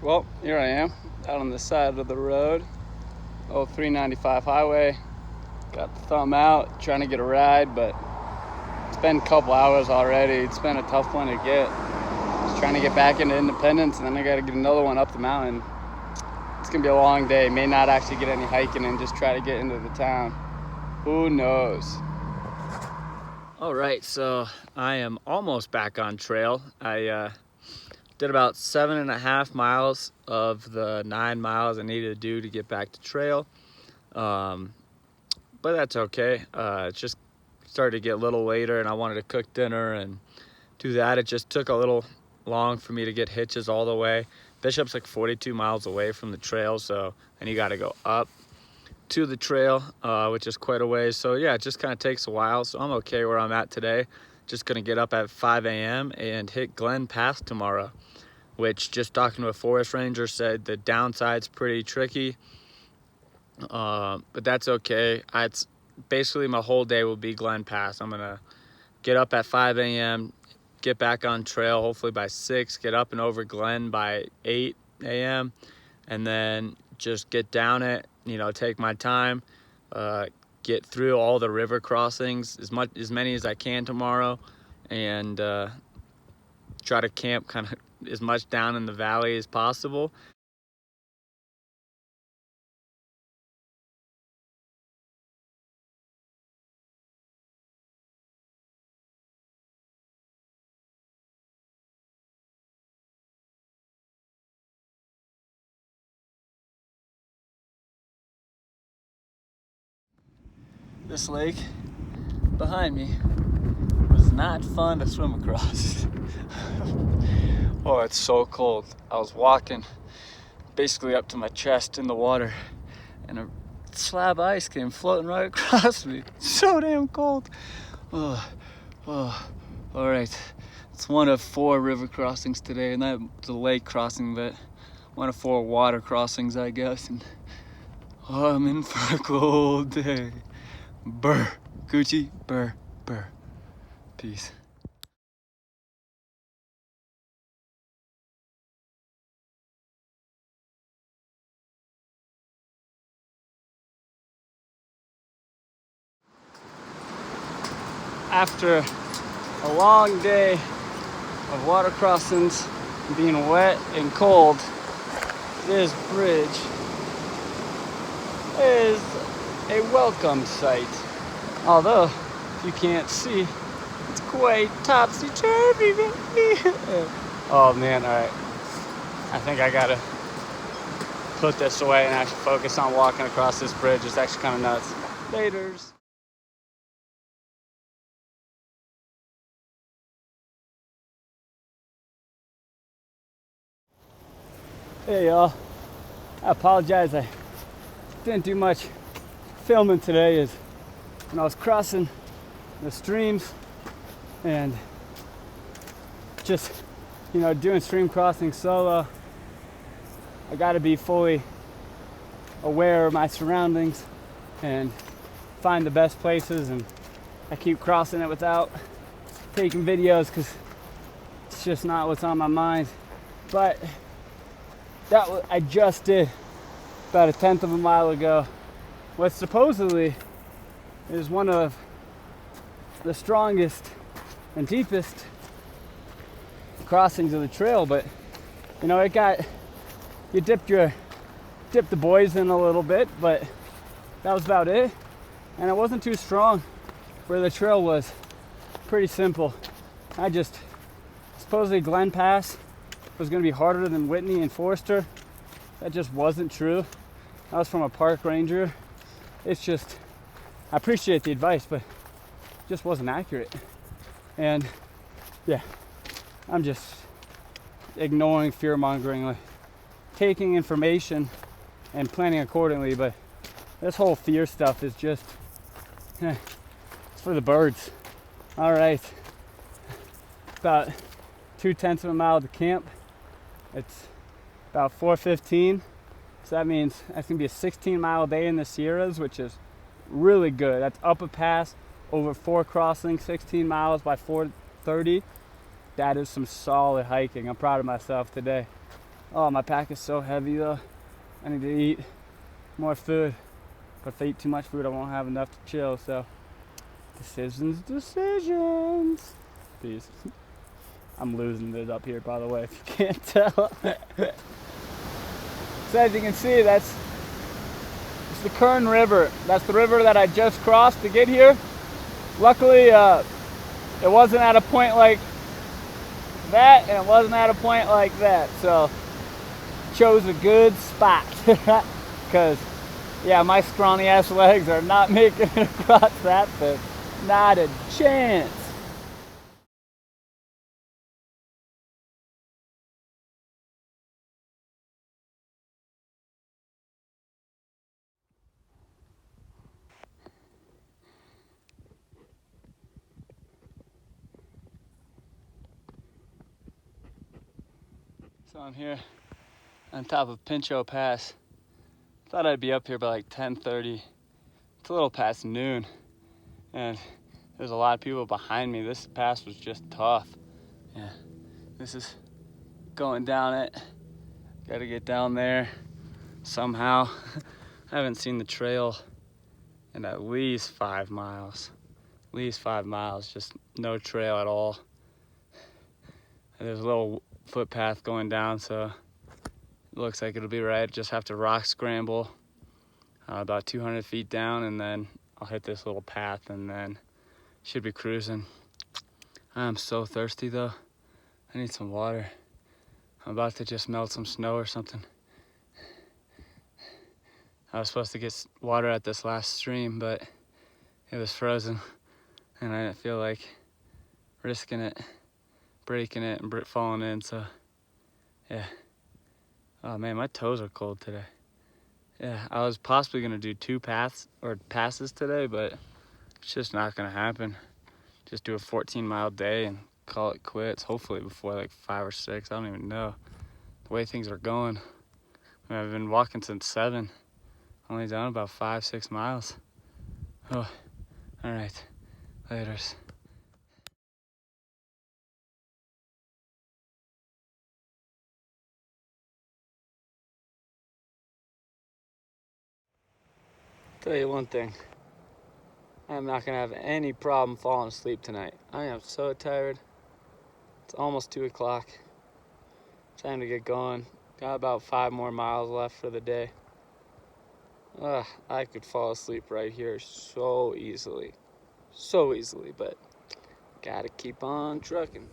Well, here I am out on the side of the road, old 395 highway. Got the thumb out, trying to get a ride, but it's been a couple hours already. It's been a tough one to get. Just trying to get back into Independence, and then I got to get another one up the mountain. It's gonna be a long day. May not actually get any hiking and just try to get into the town. Who knows? All right, so I am almost back on trail. I did about 7.5 miles of the 9 miles I needed to do to get back to trail. But that's okay. It just started to get a little later and I wanted to cook dinner and do that. It just took a little long for me to get hitches all the way. Bishop's like 42 miles away from the trail, so then you got to go up to the trail, which is quite a ways. So yeah, it just kind of takes a while. So I'm okay where I'm at today. Just gonna get up at 5 a.m. and hit Glen Pass tomorrow, which, just talking to a forest ranger, said the downside's pretty tricky, but that's okay. It's basically my whole day will be Glen Pass. I'm gonna get up at 5 a.m., get back on trail hopefully by 6, get up and over Glen by 8 a.m., and then just get down it, take my time, get through all the river crossings, as many as I can tomorrow, and try to camp kind of as much down in the valley as possible. This lake behind me was not fun to swim across. Oh, it's so cold. I was walking basically up to my chest in the water, and a slab of ice came floating right across me. So damn cold. Oh, all right. It's one of 4 river crossings today, and that's a lake crossing, but one of 4 water crossings, I guess. And I'm in for a cold day. Burr, Gucci, burr, burr. Peace. After a long day of water crossings, being wet and cold, this bridge is a welcome sight. Although, if you can't see, it's quite topsy-turvy. Oh man, all right. I think I gotta put this away and actually focus on walking across this bridge. It's actually kind of nuts. Laters. Hey y'all, I apologize. I didn't do much filming today. Is when I was crossing the streams and just doing stream crossing solo, I got to be fully aware of my surroundings and find the best places, and I keep crossing it without taking videos because it's just not what's on my mind. But I just did about 1/10 of a mile ago what supposedly is one of the strongest and deepest crossings of the trail, but you dipped the boys in a little bit, but that was about it, and it wasn't too strong where the trail was. Pretty simple. Supposedly Glen Pass was going to be harder than Whitney and Forster. That just wasn't true. That was from a park ranger. It's just, I appreciate the advice, but it just wasn't accurate. And yeah, I'm just ignoring fear-mongering, like taking information and planning accordingly, but this whole fear stuff is just, it's for the birds. All right, about 2/10 of a mile to camp. It's about 4:15, so that means that's gonna be a 16-mile day in the Sierras, which is really good. That's up a pass, over 4 crossings, 16 miles by 4:30. That is some solid hiking. I'm proud of myself today. Oh, my pack is so heavy though. I need to eat more food. But if I eat too much food, I won't have enough to chill, so decisions. Peace. I'm losing it up here, by the way, if you can't tell. So as you can see, it's the Kern River. That's the river that I just crossed to get here. Luckily, it wasn't at a point like that, and it wasn't at a point like that, so chose a good spot. Because, yeah, my scrawny ass legs are not making it across that thing. Not a chance. So I'm here on top of Pinchot Pass. Thought I'd be up here by like 10:30. It's a little past noon, and there's a lot of people behind me. This pass was just tough. Yeah, this is going down it. Got to get down there somehow. I haven't seen the trail in at least 5 miles. At least 5 miles, just no trail at all. And there's a little footpath going down, so it looks like it'll be right. Just have to rock scramble about 200 feet down, and then I'll hit this little path, and then should be cruising. I'm so thirsty though. I need some water. I'm about to just melt some snow or something. I was supposed to get water at this last stream, but it was frozen, and I didn't feel like risking it, breaking it, and falling in, so yeah. Oh man, my toes are cold today. Yeah, I was possibly gonna do 2 passes today, but it's just not gonna happen. Just do a 14-mile day and call it quits, hopefully before like 5 or 6, I don't even know. The way things are going. I mean, I've been walking since 7, only done about 5-6 miles. Oh, all right, laters. Tell you one thing, I'm not gonna have any problem falling asleep tonight. I am so tired. It's almost 2 o'clock. Time to get going. Got about 5 more miles left for the day. I could fall asleep right here so easily, but gotta keep on trucking.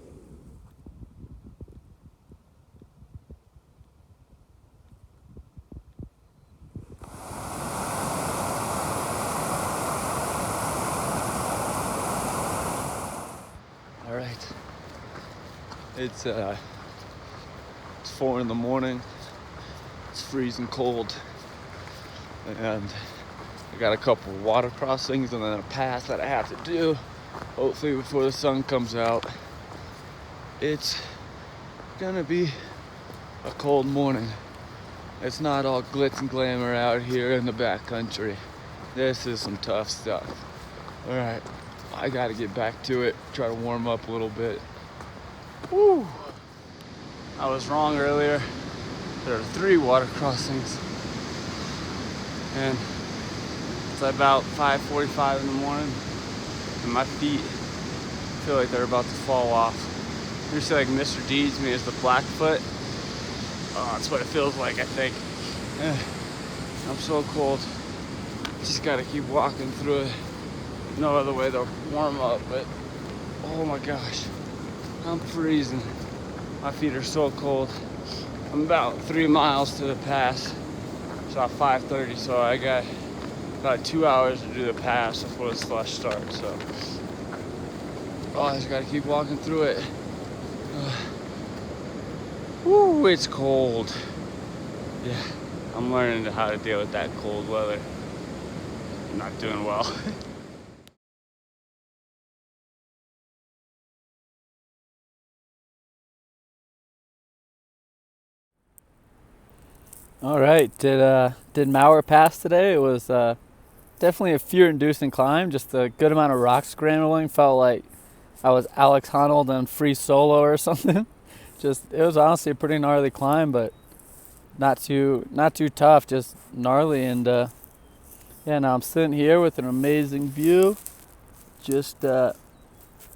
All right, it's 4 in the morning. It's freezing cold, and I got a couple of water crossings and then a pass that I have to do, hopefully before the sun comes out. It's gonna be a cold morning. It's not all glitz and glamour out here in the backcountry. This is some tough stuff. All right, I gotta get back to it, try to warm up a little bit. Woo! I was wrong earlier. There are 3 water crossings, and it's about 5:45 in the morning, and my feet feel like they're about to fall off. You see, like Mr. Deeds me as the Blackfoot. Oh, that's what it feels like, I think. I'm so cold. Just gotta keep walking through it. No other way to warm up, but oh my gosh, I'm freezing. My feet are so cold. I'm about 3 miles to the pass. It's about 5:30, so I got about 2 hours to do the pass before the slush starts. So, I just gotta keep walking through it. Woo, it's cold. Yeah, I'm learning how to deal with that cold weather. I'm not doing well. All right, did Mauer pass today? It was definitely a fear-inducing climb. Just a good amount of rock scrambling. Felt like I was Alex Honnold on Free Solo or something. It was honestly a pretty gnarly climb, but not too tough, just gnarly. And yeah, now I'm sitting here with an amazing view. Just yeah,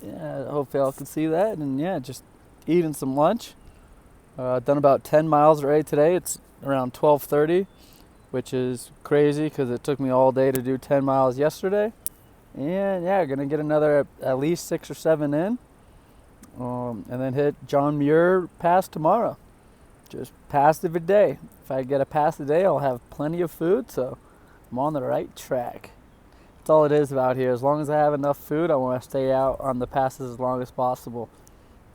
hopefully y'all can see that. And yeah, just eating some lunch. Done about 10 miles already today. It's around 12:30, which is crazy because it took me all day to do 10 miles yesterday. And yeah, gonna get another at least 6 or 7 in, and then hit John Muir Pass tomorrow. Just pass every day. If I get a pass a day, I'll have plenty of food, so I'm on the right track. That's all it is about here. As long as I have enough food, I want to stay out on the passes as long as possible.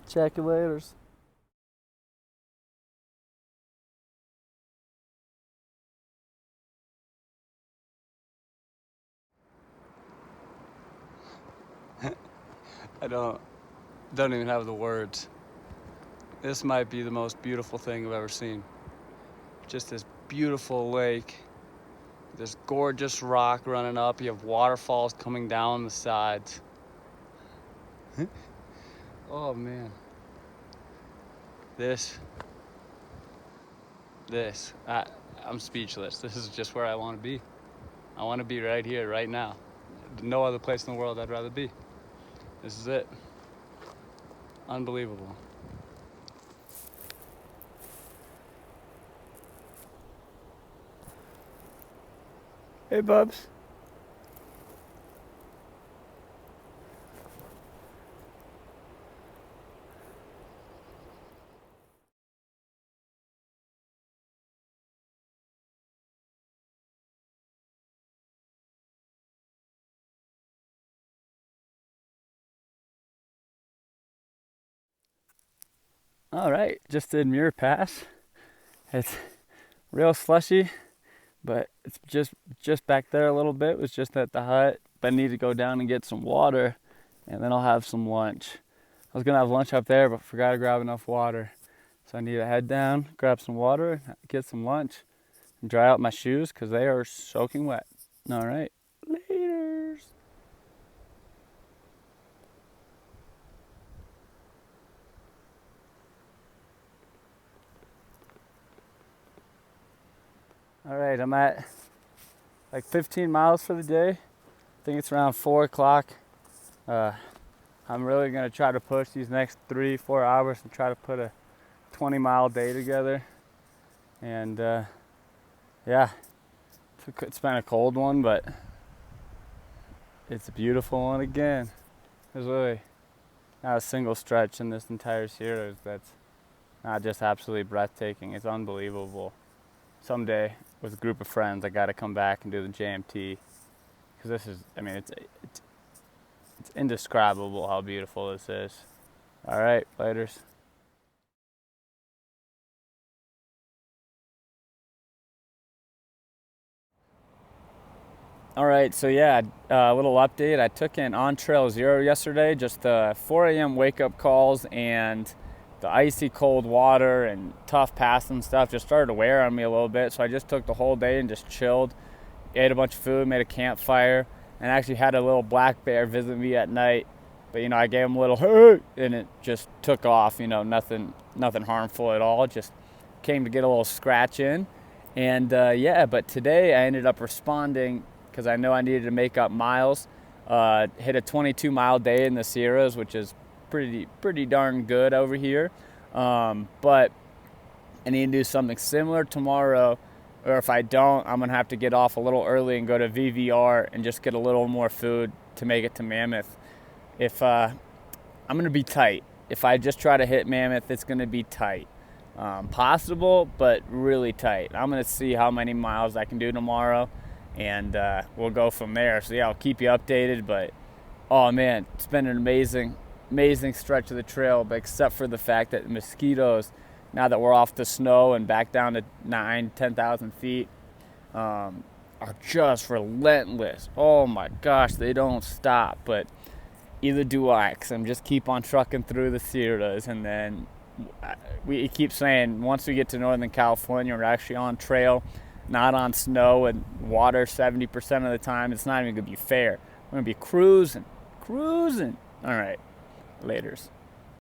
Check you later. I don't even have the words. This might be the most beautiful thing I've ever seen. Just this beautiful lake, this gorgeous rock running up. You have waterfalls coming down the sides. Oh man. I'm speechless. This is just where I want to be. I want to be right here, right now. No other place in the world I'd rather be. This is it. Unbelievable. Hey, Bubs. All right, just did Muir Pass. It's real slushy, but it's just back there a little bit. It was just at the hut, but I need to go down and get some water, and then I'll have some lunch. I was gonna have lunch up there, but forgot to grab enough water. So I need to head down, grab some water, get some lunch, and dry out my shoes because they are soaking wet. All right, laters. All right, I'm at like 15 miles for the day. I think it's around 4 o'clock. I'm really gonna try to push these next 3-4 hours and try to put a 20-mile day together. And yeah, it's been a cold one, but it's a beautiful one again. There's really not a single stretch in this entire series that's not just absolutely breathtaking. It's unbelievable. Someday, with a group of friends, I got to come back and do the JMT because this is, I mean, it's indescribable how beautiful this is. All right, laters. All right, so yeah, a little update. I took in On Trail Zero yesterday, just 4 a.m. wake-up calls, and the icy cold water and tough pass and stuff just started to wear on me a little bit. So I just took the whole day and just chilled, ate a bunch of food, made a campfire, and actually had a little black bear visit me at night. But I gave him a little hey, and it just took off. Nothing harmful at all. Just came to get a little scratch in, and yeah. But today I ended up responding because I know I needed to make up miles. Hit a 22-mile day in the Sierras, which is pretty darn good over here. But I need to do something similar tomorrow, or if I don't, I'm gonna have to get off a little early and go to VVR and just get a little more food to make it to Mammoth. If I'm gonna be tight. If I just try to hit Mammoth, it's gonna be tight. Possible, but really tight. I'm gonna see how many miles I can do tomorrow, and we'll go from there. So yeah, I'll keep you updated. But oh man, it's been an amazing stretch of the trail, but except for the fact that mosquitoes, now that we're off the snow and back down to 10,000 feet, are just relentless. Oh my gosh, they don't stop. But either do I, because I'm just keep on trucking through the Sierras, and then we keep saying once we get to Northern California, we're actually on trail, not on snow and water 70% of the time. It's not even gonna be fair. We're gonna be cruising. All right, laters.